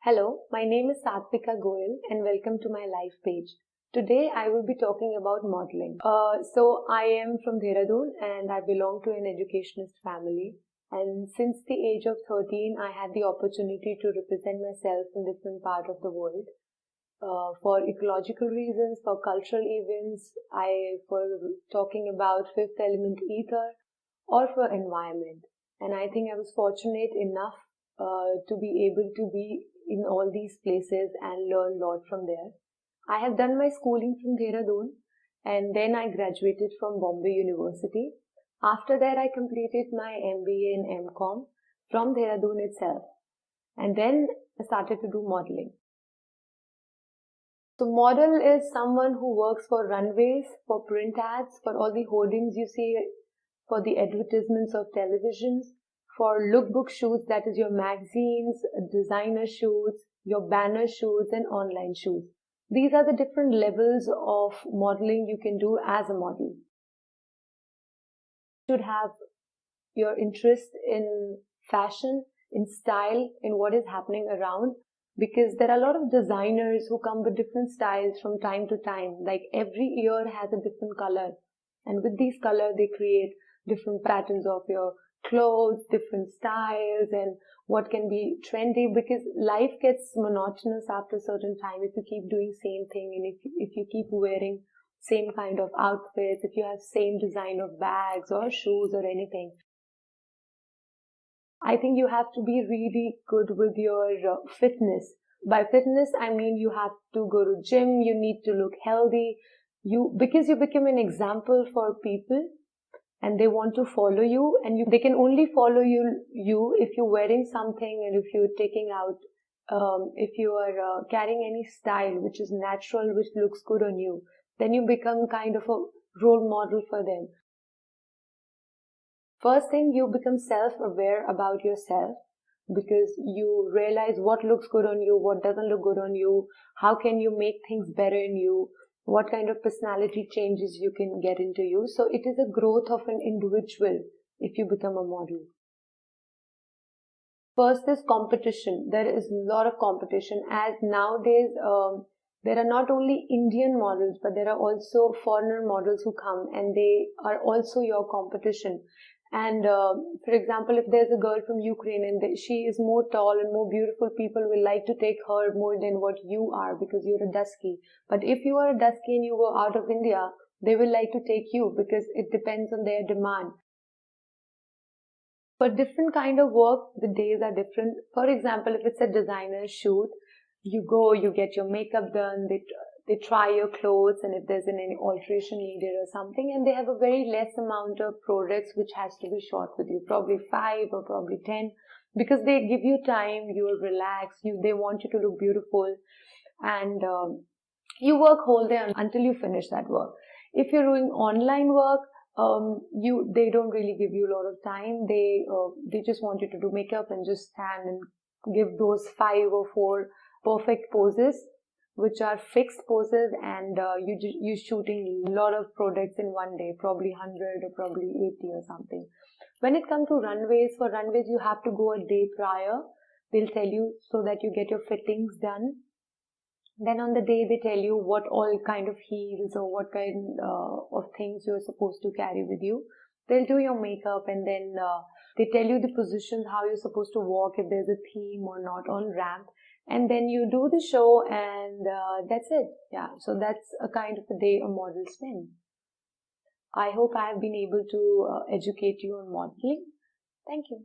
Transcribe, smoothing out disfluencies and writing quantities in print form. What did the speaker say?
Hello, my name is Satvika Goyal and welcome to my LifePage. Today I will be talking about modeling. So I am from Dehradun and I belong to an educationist family. And since the age of 13, I had the opportunity to represent myself in different parts of the world. For ecological reasons, for cultural events, for talking about fifth element ether, or for environment. And I think I was fortunate enough to be able to be in all these places and learn a lot from there. I have done my schooling from Dehradun and then I graduated from Bombay University. After that, I completed my MBA in M Com from Dehradun itself. And then I started to do modeling. So model is someone who works for runways, for print ads, for all the hoardings you see, for the advertisements of televisions, for lookbook shoots, that is your magazines, designer shoots, your banner shoots and online shoots. These are the different levels of modeling you can do as a model. You should have your interest in fashion, in style, in what is happening around, because there are a lot of designers who come with different styles from time to time. Like every year has a different color, and with these colors they create different patterns of your clothes, different styles, and what can be trendy, because life gets monotonous after a certain time if you keep doing same thing, and if you keep wearing same kind of outfits, if you have same design of bags or shoes or anything. I think you have to be really good with your fitness. By fitness, I mean you have to go to gym, you need to look healthy, because you become an example for people and they want to follow you, and they can only follow you if you're wearing something, and if you're taking out, if you are carrying any style which is natural, which looks good on you, then you become kind of a role model for them. First thing, you become self-aware about yourself, because you realize what looks good on you, what doesn't look good on you, how can you make things better in you, what kind of personality changes you can get into you. So it is a growth of an individual if you become a model. First is competition. There is a lot of competition, as nowadays there are not only Indian models, but there are also foreigner models who come and they are also your competition. And for example, if there's a girl from Ukraine and she is more tall and more beautiful, people will like to take her more than what you are because you're a dusky. But if you are a dusky and you go out of India, they will like to take you because it depends on their demand. For different kind of work, the days are different. For example, if it's a designer shoot, you go, you get your makeup done, they try your clothes, and if there's any alteration needed or something, and they have a very less amount of products which has to be shot with you, probably 5 or probably 10, because they give you time, you're relaxed, they want you to look beautiful, and you work whole day until you finish that work. If you're doing online work, they don't really give you a lot of time. They just want you to do makeup and just stand and give those 5 or 4 perfect poses, which are fixed poses, and you're shooting a lot of products in one day, probably 100 or probably 80 or something. When it comes to runways, for runways you have to go a day prior. They'll tell you so that you get your fittings done. Then on the day they tell you what all kind of heels or what kind of things you're supposed to carry with you. They'll do your makeup, and then they tell you the positions, how you're supposed to walk, if there's a theme or not on ramp. And then you do the show, and that's it. Yeah, so that's a kind of a day a model spends. I hope I have been able to educate you on modeling. Thank you.